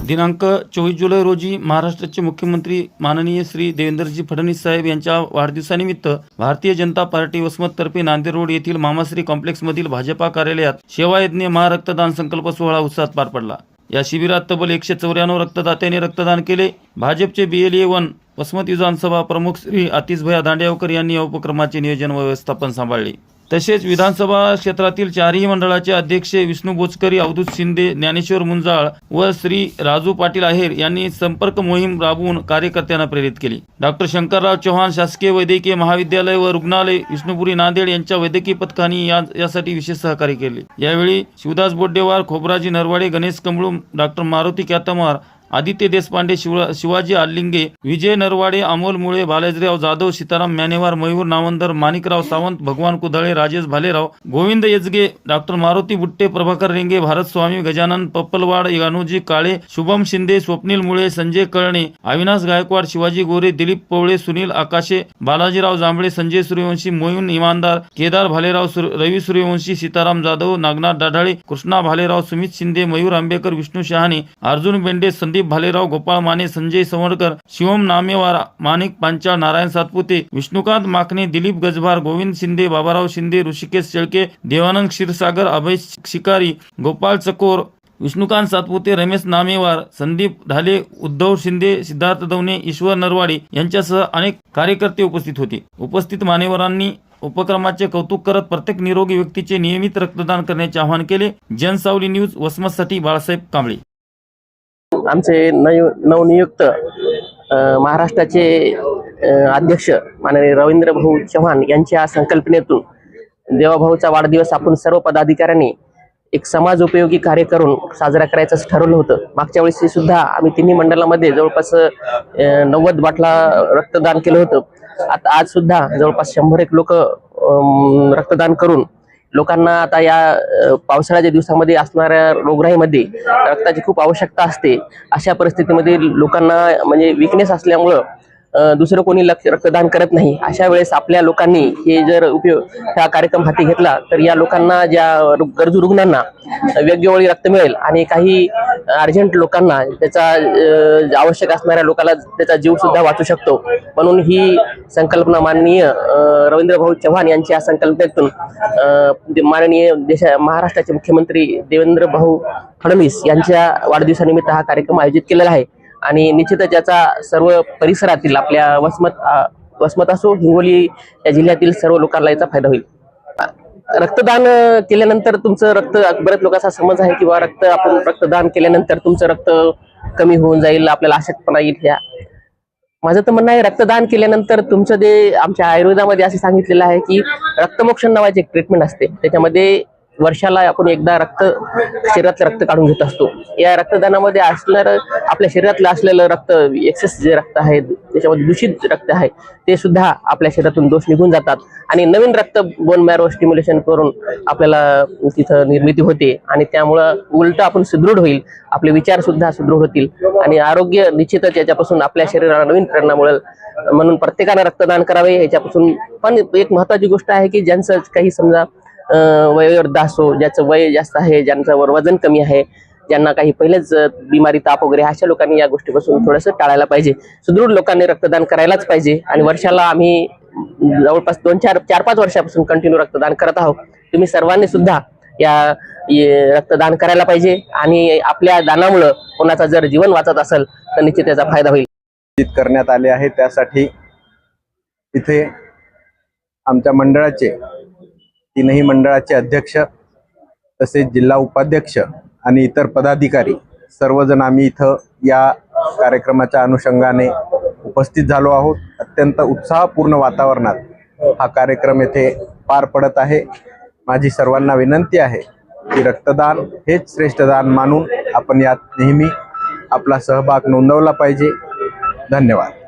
दिनांक 24 जुलै रोजी महाराष्ट्राचे मुख्यमंत्री माननीय श्री देवेंद्रजी फडणवीस साहेब यांच्या वाढदिवसानिमित्त भारतीय जनता पार्टी वसमततर्फे नांदेड रोड येथील मामाश्री कॉम्प्लेक्समधील भाजपा कार्यालयात सेवायज्ञ महारक्तदान संकल्प सोहळा उत्साहात पार पडला। या शिबिरात तब्बल 194 रक्तदात्यांनी रक्तदान केले। भाजपचे BLA 1 वसमत विधानसभा प्रमुख श्री आतिशभैया दांडेगावकर यांनी या उपक्रमाचे नियोजन व व्यवस्थापन सांभाळले। तसेच विधानसभा क्षेत्रातील चारही मंडळाचे अध्यक्ष विष्णू बोचकरी, अवधूत शिंदे, ज्ञानेश्वर मुंजाळ व श्री राजू पाटील आहेर यांनी संपर्क मोहीम राबवून कार्यकर्त्यांना प्रेरित केली। डॉक्टर शंकरराव चव्हाण शासकीय वैद्यकीय महाविद्यालय व रुग्णालय विष्णुपुरी नांदेड यांच्या वैद्यकीय पथकाने यासाठी विशेष सहकार्य केले। यावेळी शिवदास बोड्डेवार, खोबराजी नरवाडे, गणेश कमळू, डॉक्टर मारुती क्यातमार, आदित्य देशपांडे, शिवाजी आलिंगे, विजय नरवाडे, अमोल मुळे, बालाजीराव जाधव, सीताराम म्यानेवार, मयूर नावंदर, माणिकराव सावंत, भगवान कुदळे, राजेश भालेराव, गोविंद यजगे, डॉक्टर मारुती बुट्टे, प्रभाकर रेंगे, भारत स्वामी, गजानन पप्पलवाड, यानुजी काळे, शुभम शिंदे, स्वप्नील मुळे, संजय कळणे, अविनाश गायकवाड, शिवाजी गोरे, दिलीप पवळे, सुनील आकाशे, बालाजीराव जांभळे, संजय सूर्यवंशी, मोहीन इमानदार, केदार भालेराव, रवी सूर्यवंशी, सीताराम जाधव, नागनाथ डाढाळे, कृष्णा भालेराव, सुमित शिंदे, मयूर आंबेकर, विष्णू शहाणे, अर्जुन बेंडे, संदीप भालेराव, गोपाळ माने, संजय सवणकर, शिवम नामेवार, माणिक पांचाळ, नारायण सातपुते, विष्णुकांत माखणे, दिलीप गजभार, गोविंद शिंदे, बाबाराव शिंदे, ऋषिकेश शेळके, देवानंद क्षीरसागर, अभय शिकारी, गोपाळ चकोर, विष्णुकांत सातपुते, रमेश नामेवार, संदीप ढाले, उद्धव शिंदे, सिद्धार्थ दवणे, ईश्वर नरवाडे यांच्यासह अनेक कार्यकर्ते उपस्थित होते। उपस्थित मान्यवरांनी उपक्रमाचे कौतुक करत प्रत्येक निरोगी व्यक्तीचे नियमित रक्तदान करण्याचे आवाहन केले। जनसावली न्यूज वसमतसाठी बाळासाहेब कांबळे। आमचे नवनियुक्त महाराष्ट्राचे अध्यक्ष माननीय रवींद्र भाऊ चव्हाण यांच्या संकल्पनेतून देवाभाऊचा वाढदिवस आपण सर्व पदाधिकाऱ्यांनी एक समाज उपयोगी कार्य करून साजरा करायचं ठरवलं होतं। मागच्या वेळेस सुद्धा आम्ही तिन्ही मंडळामध्ये जवळपास 90 बाटला रक्तदान केलं होतं। आता आज सुद्धा जवळपास 101 लोक रक्तदान करून लोकांना आता या पावसाळ्याच्या दिवसामध्ये असणाऱ्या रोगराईमध्ये रक्ताची खूप आवश्यकता असते। अशा परिस्थितीमध्ये लोकांना म्हणजे वीकनेस असल्यामुळं दुसरं कोणी रक्तदान करत नाही। अशा वेळेस आपल्या लोकांनी हे जर हा कार्यक्रम हाती घेतला तर या लोकांना, ज्या गरजू रुग्णांना वेगवेगळी रक्त मिळेल आणि काही अर्जंट लोकांना त्याचा आवश्यक असणाऱ्या लोकांना त्याचा जीव सुद्धा वाचू शकतो। म्हणून ही संकल्पना माननीय रवींद्र भाऊ चव्हाण यांच्या संकल्पनेतून माननीय महाराष्ट्राचे मुख्यमंत्री देवेंद्र भाऊ फडणवीस यांच्या वाढदिवसानिमित्त हा कार्यक्रम आयोजित केलेला आहे आणि निश्चितच याचा सर्व परिसरातील आपल्या वसमत असो, हिंगोली या जिल्ह्यातील सर्व लोकांना याचा फायदा होईल। रक्तदान केल्यानंतर तुमचं रक्त, बरेच लोकांचा समज आहे किंवा आपण रक्तदान केल्यानंतर तुमचं रक्त कमी होऊन जाईल, आपल्याला अशक्तपणा येईल। माझं तर म्हणणं आहे, रक्तदान केल्यानंतर तुमचं जे आमच्या आयुर्वेदामध्ये असं सांगितलेलं आहे की रक्तमोक्षण नावाची एक ट्रीटमेंट असते। त्याच्यामध्ये वर्षाला आपण एकदा शरीरातलं रक्त काढून घेत असतो। या रक्तदानामध्ये असणारं आपल्या शरीरातलं असलेलं रक्त, एक्सेस जे रक्त आहे, त्याच्यामध्ये दूषित रक्त आहे, ते सुद्धा आपल्या शरीरातून दोष निघून जातात आणि नवीन रक्त बोन मॅरो स्टिम्युलेशन करून आपल्याला तिथं निर्मिती होते आणि त्यामुळं उलट आपण सुदृढ होईल, आपले विचार सुद्धा सुदृढ होतील आणि आरोग्य निश्चितच याच्यापासून आपल्या शरीराला नवीन प्रेरणा मिळेल। म्हणून प्रत्येकानं रक्तदान करावे याच्यापासून। पण एक महत्त्वाची गोष्ट आहे की ज्यांचं काही समजा वयोवृद्ध असो, ज्याचं वय जास्त आहे, ज्यांचं वजन कमी आहे, ज्यांना काही पहिलेच बिमारी, ताप वगैरे, अशा लोकांनी या गोष्टीपासून थोडंसं टाळायला पाहिजे। सुदृढ लोकांनी रक्तदान करायलाच पाहिजे आणि वर्षाला आम्ही जवळपास 4-5 वर्षापासून कंटिन्यू रक्तदान करत आहोत। तुम्ही सर्वांनी सुद्धा या रक्तदान करायला पाहिजे आणि आपल्या दानामुळे कोणाचा जर जीवन वाचत असेल तर निश्चित त्याचा फायदा होईल। करण्यात आले आहे त्यासाठी इथे आमच्या मंडळाचे, तीनही मंडळाचे अध्यक्ष तसेच जिल्हा उपाध्यक्ष आणि इतर पदाधिकारी सर्वजण आम्ही इथं या कार्यक्रमाच्या अनुषंगाने उपस्थित झालो आहोत। अत्यंत उत्साहपूर्ण वातावरणात हा कार्यक्रम येथे पार पडत आहे। माझी सर्वांना विनंती आहे की रक्तदान हेच श्रेष्ठ दान मानून आपण यात नेहमी आपला सहभाग नोंदवला पाहिजे। धन्यवाद।